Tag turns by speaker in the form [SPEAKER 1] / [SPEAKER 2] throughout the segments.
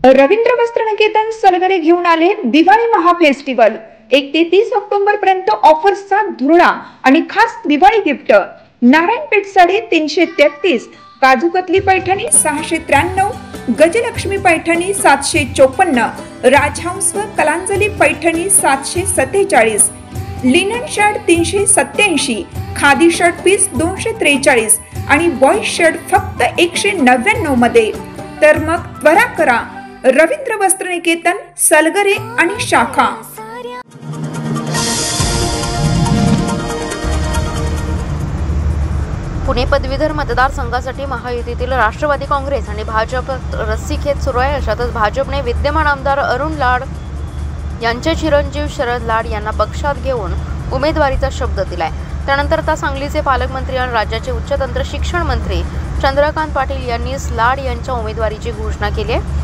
[SPEAKER 1] रवींद्र वस्त्रनिकेतन सलगरे घेऊन आले दिवाळी महाफेस्टिवल। 1 ते 30 ऑक्टोबर पर्यंत ऑफर्सचा धुरळा आणि खास दिवाळी गिफ्ट। नारायणपेठ साडी 333, काजू कतली पैठणी 693, गजलक्ष्मी पैठणी 754, राजहंस व Kalanjali Paithani 747, linen shirt 387, khadi shirt piece 243 आणि बॉयज शर्ट फक्त 199 मध्ये। तर मग त्वरा करा, रवींद्र वस्त्रनिकेतन सलगरे आणि शाखा।
[SPEAKER 2] पुणे पदवीधर मतदारसंघासाठी महायुतीतील राष्ट्रवादी काँग्रेस आणि भाजप रस्सीखेच सुरू आहे। अशातच भाजपने विद्यमान आमदार अरुण लाड यांचे चिरंजीव शरद लाड यांना पक्षात घेऊन उमेदवारीचा शब्द दिलाय। त्यानंतर आता सांगलीचे पालकमंत्री आणि राज्याचे उच्च तंत्र शिक्षण मंत्री चंद्रकांत पाटील यांनी लाड यांच्या उमेदवारीची घोषणा केली आहे।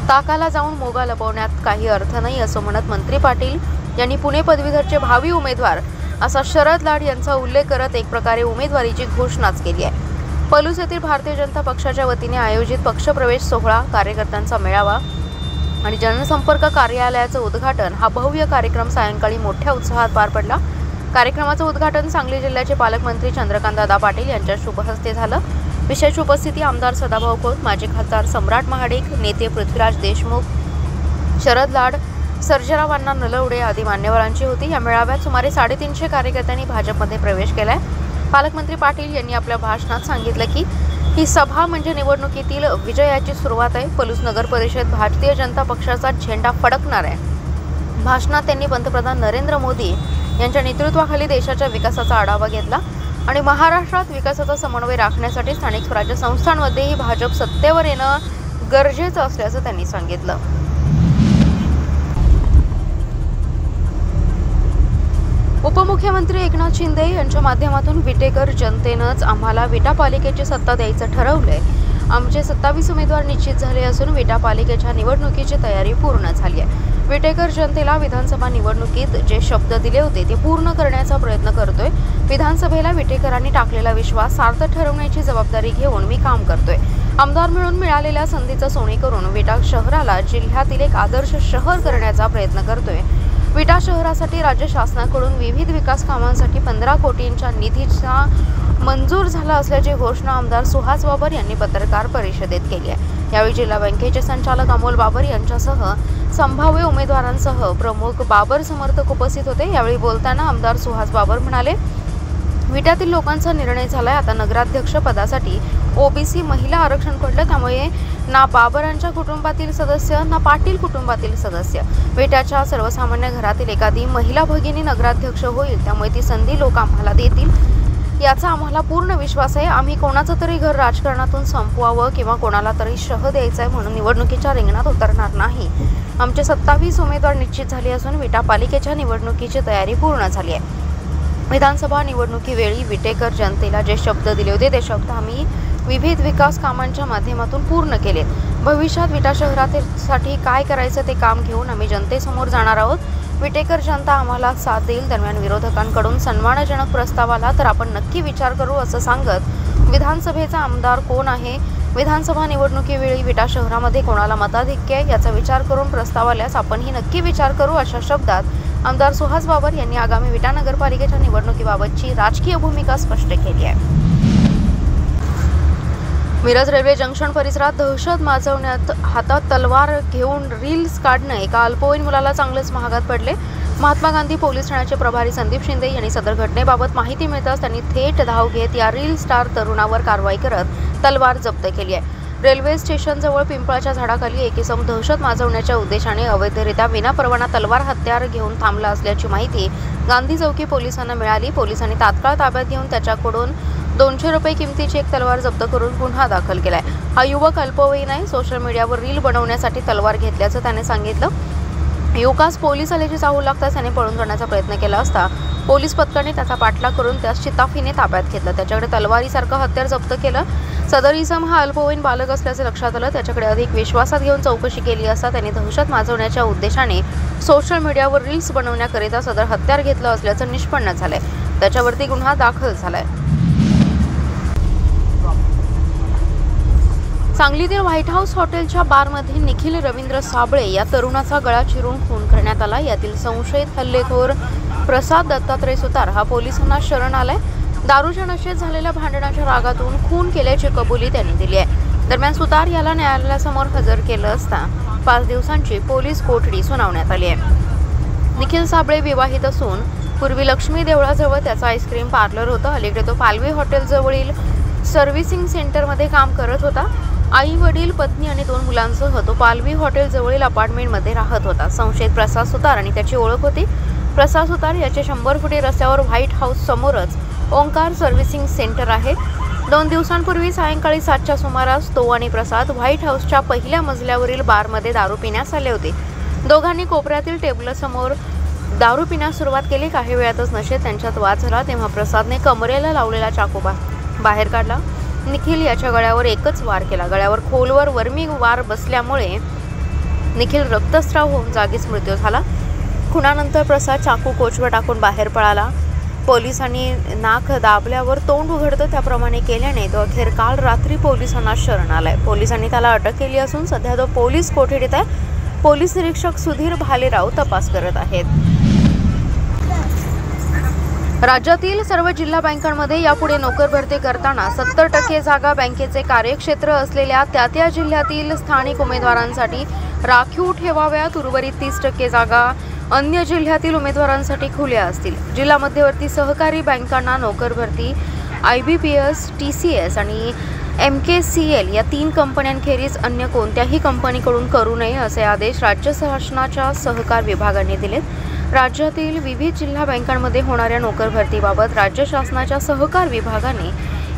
[SPEAKER 2] ताकाला जाऊन मोगा लपवण्यात काही अर्थ नाही असं म्हणत मंत्री पाटील यांनी पुणे पदवीधरचे भावी उमेदवार असा शरद लाड यांचा उल्लेख करत एक प्रकारे उमेदवारीची घोषणाच केली आहे। पलूस येथील भारतीय जनता पक्षाच्या वतीने आयोजित पक्षप्रवेश सोहळा, कार्यकर्त्यांचा मेळावा आणि जनसंपर्क कार्यालयाचं उद्घाटन हा भव्य कार्यक्रम सायंकाळी मोठ्या उत्साहात पार पडला। कार्यक्रमाचं उद्घाटन सांगली जिल्ह्याचे पालकमंत्री चंद्रकांतदादा पाटील यांच्या शुभ हस्ते झालं। विशेष उपस्थिती आमदार सदाभाऊ खोत, माजी खासदार सम्राट महाडिक, नेते पृथ्वीराज देशमुख, शरद लाड, सर्जेराव अण्णा नलवडे आदी मान्यवरांची होती। या मेळाव्यात सुमारे 350 कार्यकर्त्यांनी भाजपमध्ये प्रवेश केलाय। पालकमंत्री पाटील यांनी आपल्या भाषणात सांगितलं की ही सभा म्हणजे निवडणुकीतील विजयाची सुरुवात आहे। पलूस नगर परिषद भारतीय जनता पक्षाचा झेंडा फडकणार आहे। भाषणात त्यांनी पंतप्रधान नरेंद्र मोदी यांच्या नेतृत्वाखाली देशाच्या विकासाचा आढावा घेतला आणि महाराष्ट्रात विकासाचा समन्वय राखण्यासाठी स्थानिक स्वराज्य संस्थांमध्येही भाजप सत्तेवर येणं गरजेचं असल्याचं त्यांनी सांगितलं। उपमुख्यमंत्री एकनाथ शिंदे यांच्या माध्यमातून विटेकर जनतेनंच आम्हाला विटा पालिकेची सत्ता द्यायचं ठरवलंय। आमचे 27 उमेदवार निश्चित झाले असून विटा पालिकेच्या निवडणुकीची तयारी पूर्ण झाली आहे। विटेकर जनतेला विधानसभा निवडणुकीत जे शब्द दिले होते ते पूर्ण करण्याचा प्रयत्न करतोय। विधानसभेला विटेकरांनी टाकलेला विश्वास सार्थ ठरवण्याची जबाबदारी घेऊन मी काम करतोय। आमदार म्हणून मिळालेल्या संधीचं सोने करून विटा शहराला जिल्ह्यातील एक आदर्श शहर करण्याचा प्रयत्न करतोय। विटा शहरासाठी राज्य शासनाकडून विविध विकास कामांसाठी 15 कोटींच्या निधीचा मंजूर झाला असल्याची घोषणा आमदार सुहास बाबर यांनी पत्रकार परिषदेत केली आहे। यावेळी जिल्हा बँकेचे संचालक अमोल बाबर यांच्यासह संभाव्य उमेदवारांसह प्रमुख बाबर समर्थक उपस्थित होते। यावेळी बोलताना आमदार सुहास बाबर म्हणाले, विट्यातील लोकांचा निर्णय झालाय, आता नगराध्यक्ष पदासाठी ओबीसी महिला आरक्षण पडलं, त्यामुळे ना बाबरांच्या कुटुंबातील सदस्य ना पाटील कुटुंबातील सदस्य, विट्याच्या सर्वसामान्य घरातील एखादी महिला भगिनी नगराध्यक्ष होईल, त्यामुळे ती संधी लोक आम्हाला देतील याचा आम्हाला पूर्ण विश्वास आहे। आम्ही कोणाचं तरी घर राजकारणातून संपवावं किंवा कोणाला तरी शह द्यायचा आहे म्हणून निवडणुकीच्या रिंगणात उतरणार नाही। आमचे 27 उमेदवार निश्चित झाले असून विटा पालिकेच्या निवडणुकीची तयारी पूर्ण झाली आहे। विधानसभा निवडणुकीवेळी विटेकर जनतेला जे शब्द दिले होते ते शब्द आम्ही विविध विकास कामांच्या माध्यमातून पूर्ण केले। भविष्यात विटा शहरासाठी काय करायचं ते काम घेऊन आम्ही जनतेसमोर जाणार आहोत। विटेकर जनता आम्हाला साथ देईल। दरम्यान विरोधकांकडून सन्मानजनक प्रस्ताव आला तर आपण नक्की विचार करू असं सांगत विधानसभेचा आमदार कोण आहे, विधानसभा निवडणुकीवेळी विटा शहरामध्ये कोणाला मताधिक्य आहे याचा विचार करून प्रस्ताव आल्यास आपणही नक्की विचार करू अशा शब्दात आमदार सुहास बाबर यांनी आगामी विटा नगरपालिकेच्या निवडणुकीबाबतची राजकीय भूमिका स्पष्ट केली आहे। मिरज रेल्वे जंक्शन परिसरात दहशत माजवण्यात हातात तलवार घेऊन रील्स काढणं एका अल्पवयीन मुलाला चांगलेच महागात पडले। महात्मा गांधी पोलीस ठाण्याचे प्रभारी संदीप शिंदे यांनी सदर घटनेबाबत माहिती मिळताच त्यांनी थेट धाव घेत या रील स्टार तरुणावर कारवाई करत तलवार जप्त केली आहे। रेल्वे स्टेशनजवळ पिंपळाच्या झाडाखाली एक इसम दहशत माजवण्याच्या उद्देशाने अवैधरित्या विनापरवाना तलवार हत्यार घेऊन थांबला असल्याची माहिती गांधी चौकी पोलिसांना मिळाली। पोलिसांनी तात्काळ ताब्यात घेऊन त्याच्याकडून 200 रुपये किमतीची एक तलवार जप्त करून गुन्हा दाखल केलाय। हा युवक अल्पवयीन आहे। सोशल मीडियावर रील बनवण्यासाठी तलवार घेतल्याचं त्याने सांगितलं। युवकास पोलीस आल्याची चाहूल लागताच त्याने पळून जाण्याचा प्रयत्न केला असता पोलीस पथकाने त्याचा पाठलाग करून त्यास शिताफीने ताब्यात घेतलं। त्याच्याकडे तलवारीसारखं हत्यार जप्त केलं। सदर इसम हा अल्पवयीन बालक असल्याचे लक्षात आलं। त्याच्याकडे अधिक विश्वासात घेऊन चौकशी केली असता त्याने दहशत माजवण्याच्या उद्देशाने सोशल मीडियावर रील्स बनवण्याकरिता सदर हत्यार घेतलं असल्याचं निष्पन्न झालंय। त्याच्यावरती गुन्हा दाखल झालाय। सांगलीतील व्हाईट हाऊस हॉटेलच्या बारमध्ये निखिल रवींद्र साबळे या तरुणाचा गळा चिरून खून करण्यात आला। यातील संशयित हल्लेखोर प्रसाद दत्तात्रय सुतार हा पोलिसांना शरण आलाय। दारूच्या नशेत झालेल्या भांडणाच्या रागातून खून केल्याची कबुली त्यांनी दिली आहे। दरम्यान सुतार याला न्यायालयासमोर हजर केलं असता 5 दिवसांची पोलीस कोठडी सुनावण्यात आली आहे। निखिल साबळे विवाहित असून पूर्वी लक्ष्मी देवळाजवळ त्याचा आईस्क्रीम पार्लर होतं। अलीकडे तो पालवी हॉटेल जवळील सर्व्हिसिंग सेंटरमध्ये काम करत होता। आई वडील पत्नी आणि 2 मुलांसह तो पालवी हॉटेल जवळील अपार्टमेंटमध्ये राहत होता। संशयित प्रसाद सुतार आणि त्याची ओळख होती। प्रसाद सुतार याचे 100 फुटी रस्त्यावर व्हाईट हाऊस समोरच ओंकार सर्व्हिसिंग सेंटर आहे। 2 दिवसांपूर्वी सायंकाळी 7च्या सुमारास तो आणि प्रसाद व्हाईट हाऊसच्या पहिल्या मजल्यावरील बारमध्ये दारू पिण्यास आले होते। दोघांनी कोपऱ्यातील टेबलसमोर दारू पिण्यास सुरुवात केली। काही वेळातच नशेत त्यांच्यात वाद झाला तेव्हा प्रसादने कमरेला लावलेला चाकू बाहेर काढला। निखिल याच्या गळ्यावर एकच वार केला। गळ्यावर खोलवर वर्मी वार बसल्यामुळे निखिल रक्तस्राव होऊन जागीच मृत्यू झाला। खुनानंतर प्रसाद चाकू कोचवर टाकून बाहेर पळाला। पोलिसांनी नाक दाबल्यावर तोंड उघडतं त्याप्रमाणे केल्याने तो अखेर काल रात्री पोलिसांना शरण आलाय। पोलिसांनी त्याला अटक केली असून सध्या तो पोलीस कोठडीत आहे। पोलीस निरीक्षक सुधीर भालेराव तपास करत आहेत। राज्यातील सर्व जिल्हा बँकांमध्ये यापुढे नोकर भरती करताना 70% जागा बँकेचे कार्यक्षेत्र असलेल्या त्या जिल्ह्यातील स्थानिक उमेदवारांसाठी राखीव ठेवाव्यात। उर्वरित 30% जागा अन्य जिल्ह्यातील उमेदवारांसाठी खुल्या असतील। जिल्हा मध्यवर्ती सहकारी बँकांना नोकर भरती IBPS, TCS आणि MKCL या 3 कंपन्यांखेरीज अन्य कोणत्याही कंपनीकडून करू नये असे आदेश राज्य शासनाच्या सहकार विभागाने दिलेत। राज्यातील विविध जिल्हा बँकांमध्ये होणाऱ्या नोकर भरतीबाबत राज्य शासनाच्या सहकार विभागाने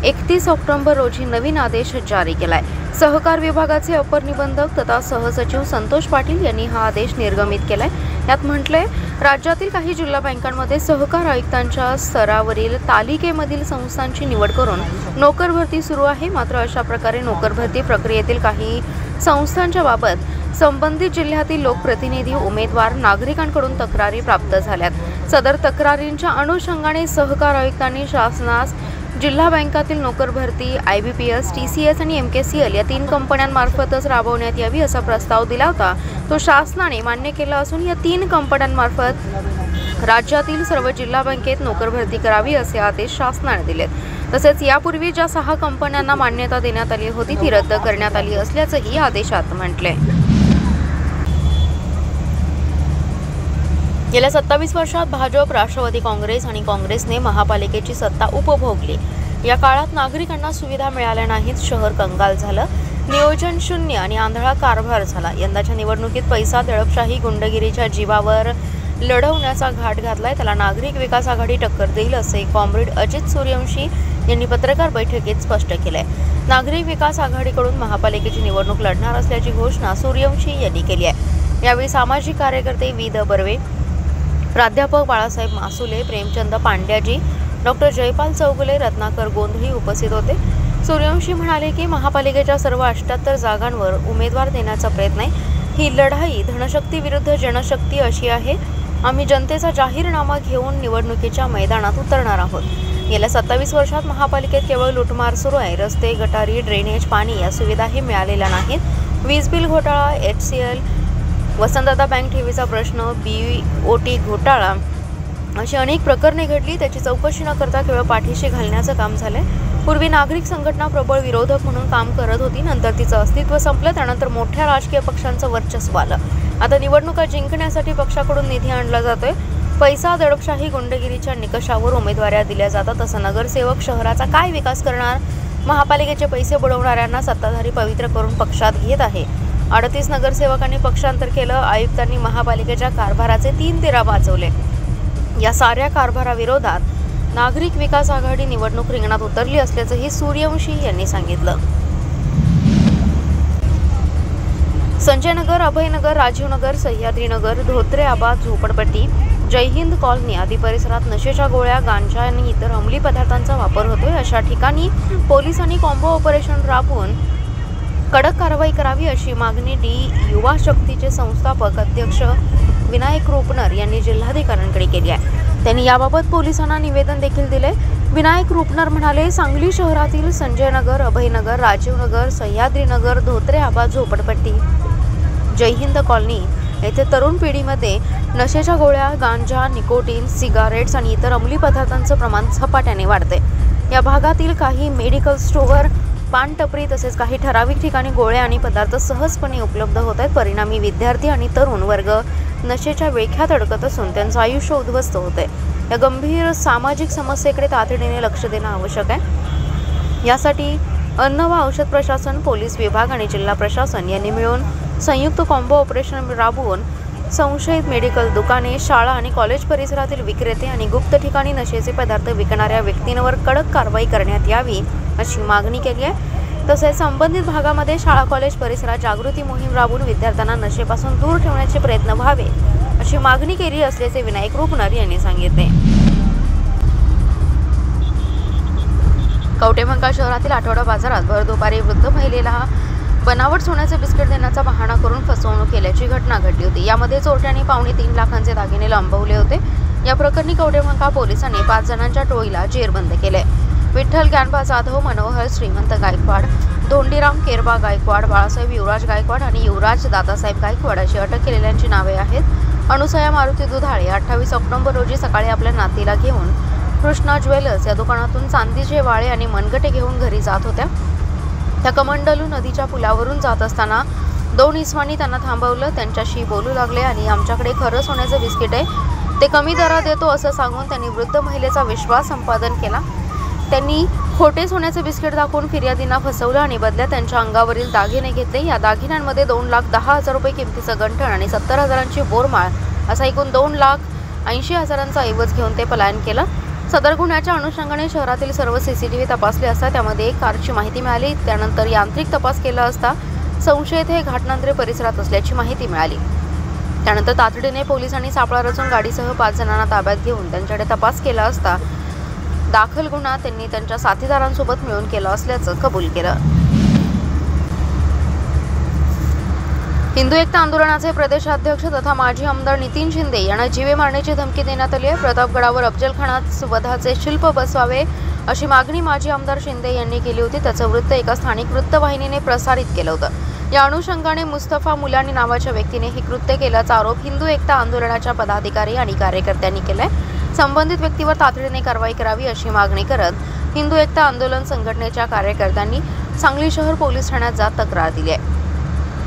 [SPEAKER 2] 31 ऑक्टोबर रोजी नवीन आदेश जारी केलाय। सहकार विभागाचे अपर निबंधक तथा सहसचिव संतोष पाटील यांनी हा आदेश निर्गमित केलाय। यात म्हटलंय, राज्यातील काही जिल्हा बँकांमध्ये सहकार आयुक्तांच्या स्तरावरील तालिकेमधील संस्थांची निवड करून नोकर भरती सुरू आहे। मात्र अशा प्रकारे नोकर भरती प्रक्रियेतील काही संस्थांच्या बाबत संबंधित जिल्ह्यातील लोकप्रतिनिधी, उमेदवार, नागरिकांकडून तक्रारी प्राप्त झाल्यात। सदर तक्रारींच्या अनुषंगाने सहकार आयुक्तांनी शासनास जिल्हा बँकातील नोकर भरती IBPS, TCS आणि MKCL या 3 कंपन्यांमार्फतच राबवण्यात यावी असा प्रस्ताव दिला होता। तो शासनाने मान्य केला असून या 3 कंपन्यांमार्फत राज्यातील सर्व जिल्हा बँकेत नोकर भरती करावी असे आदेश शासनाने दिलेत। तसेच यापूर्वी ज्या 6 कंपन्यांना मान्यता देण्यात आली होती ती रद्द करण्यात आली असल्याचंही आदेशात म्हटले। गेल्या 27 वर्षात भाजप, राष्ट्रवादी काँग्रेस आणि काँग्रेसने महापालिकेची सत्ता उपभोगली। या काळात नागरिकांना सुविधा मिळाल्या नाहीत, शहर कंगाल झालं, नियोजन शून्य आणि आंधळा कारभार झाला। यंदाच्या निवडणुकीत पैसा, दडपशाही, गुंडगिरीच्या जीवावर लढवण्याचा घाट घातलाय। त्याला नागरिक विकास आघाडी टक्कर देईल असे कॉम्रेड अजित सूर्यवंशी यांनी पत्रकार बैठकीत स्पष्ट केलंय। नागरिक विकास आघाडीकडून महापालिकेची निवडणूक लढणार असल्याची घोषणा सूर्यवंशी यांनी केली आहे। यावेळी सामाजिक कार्यकर्ते वि. द. बर्वे, प्राध्यापक बाळासाहेब मासुले, प्रेमचंद पांड्याजी, डॉक्टर जयपाल चौगुले, रत्नाकर गोंधळी उपस्थित होते। सूर्यवंशी म्हणाले की महापालिकेच्या सर्व 78 जागांवर उमेदवार देण्याचा प्रयत्न आहे। ही लढाई धनशक्ती विरुद्ध जनशक्ती अशी आहे। आम्ही जनतेचा जाहीरनामा घेऊन निवडणुकीच्या मैदानात उतरणार आहोत। गेल्या 27 वर्षात महापालिकेत केवळ लुटमार सुरू आहे। रस्ते, गटारी, ड्रेनेज, पाणी या सुविधाही मिळालेल्या नाहीत। वीज बिल घोटाळा, HCL, वसंतदादा बँक ठेवीचा प्रश्न, BOT घोटाळा अशी अनेक प्रकरणे घडली। त्याची चौकशी न करता केवळ पाठीशी घालण्याचं काम झालंय। पूर्वी नागरिक संघटना प्रबळ विरोधक म्हणून काम करत होती, नंतर तिचं अस्तित्व संपलं, त्यानंतर मोठ्या राजकीय पक्षांचं वर्चस्व आलं। आता निवडणुका जिंकण्यासाठी पक्षाकडून निधी आणला जातोय। पैसा, दडपशाही, गुंडगिरीच्या निकषावर उमेदवाऱ्या दिल्या जातात। तसं नगरसेवक शहराचा काय विकास करणार? महापालिकेचे पैसे बुडवणाऱ्यांना सत्ताधारी पवित्र करून पक्षात घेत आहे। 38 नगरसेवकांनी पक्षांतर केलं। आयुक्तांनी महापालिकेच्या कारभाराचे 3 तेरा वाचवले। या साऱ्या कारभाराविरोधात नागरिक विकास आघाडी निवडणूक रिंगणात उतरली असल्याचंही सूर्यवंशी यांनी सांगितलं। संजयनगर, अभयनगर, राजीवनगर, सह्याद्रीनगर, धोत्रे आबाद झोपडपट्टी, जयहिंद कॉलनी आदी परिसरात नशेच्या गोळ्या, गांजा आणि इतर अंमली पदार्थांचा वापर होतोय। अशा ठिकाणी पोलिसांनी कॉम्बो ऑपरेशन राबवून कडक कारवाई करावी अशी मागणी युवा शक्तीचे संस्थापक अध्यक्ष विनायक रुपनर यांनी जिल्हाधिकाऱ्यांकडे केली आहे। त्यांनी याबाबत पोलिसांना निवेदन देखील दिले। विनायक रुपनर म्हणाले, सांगली शहरातील संजयनगर, अभयनगर, राजीवनगर, सह्याद्रीनगर, धोत्रे आबा झोपडपट्टी, जयहिंद कॉलनी येथे तरुण पिढीमध्ये नशेच्या गोळ्या, गांजा, निकोटीन, सिगारेट्स आणि इतर अंमली पदार्थांचं प्रमाण झपाट्याने वाढते. या भागातील काही मेडिकल स्टोअर, पान टपरी तसेच काही ठराविक ठिकाणी गोळ्या आणि पदार्थ सहजपणे उपलब्ध होत आहेत. परिणामी विद्यार्थी आणि तरुण वर्ग नशेच्या विळख्यात अडकत असून त्यांचं आयुष्य उद्ध्वस्त होते. या गंभीर सामाजिक समस्येकडे तातडीने लक्ष देणं आवश्यक आहे. यासाठी अन्न व औषध प्रशासन, पोलीस विभाग आणि जिल्हा प्रशासन यांनी मिळून संयुक्त कॉम्बो ऑपरेशन राबवून संशयित मेडिकल दुकाने, शाळा आणि कॉलेज परिसरातील विक्रेते आणि गुप्त ठिकाणी नशेचे पदार्थ विकणाऱ्या व्यक्तींवर कडक कारवाई करण्यात यावी अशी मागणी केली आहे. तसेच संबंधित भागामध्ये शाळा कॉलेज परिसरात जागृती मोहीम राबवून विद्यार्थ्यांना नशेपासून दूर ठेवण्याचे प्रयत्न व्हावे अशी मागणी केली असल्याचे विनायक रुपनर यांनी सांगितले. कवठेमहांकाळ शहरातील आठवडा बाजारात भर दुपारी वृद्ध महिलेला बनावट सोन्याचे बिस्किट देण्याचा बहाणा करून फसवणूक केल्याची घटना घडली होती. यामध्ये चोरट्यांनी 3.25 लाखांचे दागिने लंबवले होते. या प्रकरणी कवठेमहांकाळ पोलिसांनी 5 जणांच्या टोळीला जेरबंद केले. विठ्ठल ज्ञानबा जाधव, मनोहर श्रीमंत गायकवाड, धोंडीराम केरबा गायकवाड, बाळासाहेब युवराज गायकवाड आणि युवराज दादासाहेब गायकवाड अशी अटक केलेल्यांची नावे आहेत. अनुसया मारुती दुधाळे 28 ऑक्टोबर रोजी सकाळी आपल्या नातीला घेऊन कृष्णा ज्वेलर्स या दुकानातून चांदीचे वाळे आणि मनगटे घेऊन घरी जात होत्या. त्या कमंडलू नदीच्या पुलावरून जात असताना 2 इसमांनी त्यांना थांबवलं. त्यांच्याशी बोलू लागले आणि आमच्याकडे खरं सोन्याचं बिस्किट आहे, ते कमी दरात देतो असं सांगून त्यांनी वृद्ध महिलेचा विश्वास संपादन केला. त्यांनी खोटे सोन्याचे बिस्किट दाखवून फिर्यादींना फसवलं आणि बदल्यात त्यांच्या अंगावरील दागिने घेतले. या दागिन्यांमध्ये 2,10,000 रुपये किमतीचं गंठण आणि 70,000ची बोरमाळ असा एकूण 2,80,000चा ऐवज घेऊन ते पलायन केलं. सदर गुन्ह्याच्या अनुषंगाने शहरातील सर्व CCTV तपासले असता त्यामध्ये एक कारची माहिती मिळाली. त्यानंतर यांत्रिक तपास केला असता संशयित हे घाटनांद्रे परिसरात असल्याची माहिती मिळाली. त्यानंतर तातडीने पोलिसांनी सापळा रचून गाडीसह 5 जणांना ताब्यात घेऊन त्यांच्याकडे तपास केला असता दाखल गुन्हा त्यांनी त्यांच्या साथीदारांसोबत मिळून केला असल्याचं कबूल केलं. हिंदू एकता आंदोलनाचे प्रदेशाध्यक्ष तथा माजी आमदार नितीन शिंदे यांना जीवे मारण्याची धमकी देण्यात आली आहे. प्रतापगडावर अफजल खानात वधाचे शिल्प बसवावे अशी मागणी माजी आमदार शिंदे यांनी केली होती. त्याचं वृत्त एका स्थानिक वृत्तवाहिनीने प्रसारित केलं होतं. या अनुषंगाने मुस्तफा मुलानी नावाच्या व्यक्तीने हे कृत्य केल्याचा आरोप हिंदू एकता आंदोलनाच्या पदाधिकारी आणि कार्यकर्त्यांनी केलाय. संबंधित व्यक्तीवर तातडीने कारवाई करावी अशी मागणी करत हिंदू एकता आंदोलन संघटनेच्या कार्यकर्त्यांनी सांगली शहर पोलीस ठाण्यात जात तक्रार दिली आहे.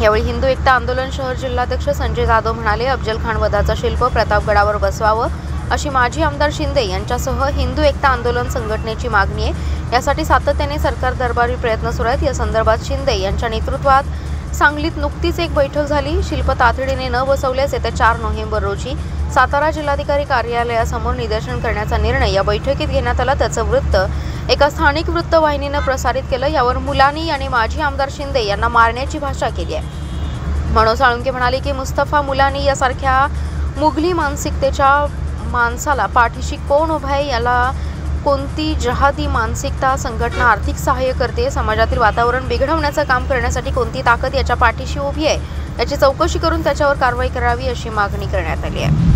[SPEAKER 2] यावेळी हिंदू एकता आंदोलन शहर जिल्हाध्यक्ष संजय जाधव म्हणाले, अफजल खान वधाचं शिल्प प्रतापगडावर बसवावं अशी माजी आमदार शिंदे यांच्यासह हिंदू एकता आंदोलन संघटनेची मागणी आहे. यासाठी सातत्याने सरकार दरबारी प्रयत्न सुरू आहेत. या संदर्भात शिंदे यांच्या नेतृत्वात सांगलीत नुकतीच एक बैठक झाली. शिल्प तातडीने न बसवल्यास येत्या 4 नोव्हेंबर रोजी सातारा जिल्हाधिकारी कार्यालयासमोर निदर्शन करण्याचा निर्णय या बैठकीत घेण्यात आला. त्याचं वृत्त एका स्थानिक वृत्तवाहिनीनं प्रसारित केलं. यावर मुलानी आणि माजी आमदार शिंदे यांना मारण्याची भाषा केली आहे. मनोज साळुंके म्हणाले की मुस्तफा मुलानी यासारख्या मुघली मानसिकतेच्या माणसाला पाठीशी कोण उभा आहे, याला कोणती जहादी मानसिकता संघटना आर्थिक सहाय्य करते, समाजातील वातावरण बिघडवण्याचं काम करण्यासाठी कोणती ताकद याच्या पाठीशी उभी आहे, याची चौकशी करून त्याच्यावर कारवाई करावी अशी मागणी करण्यात आली आहे.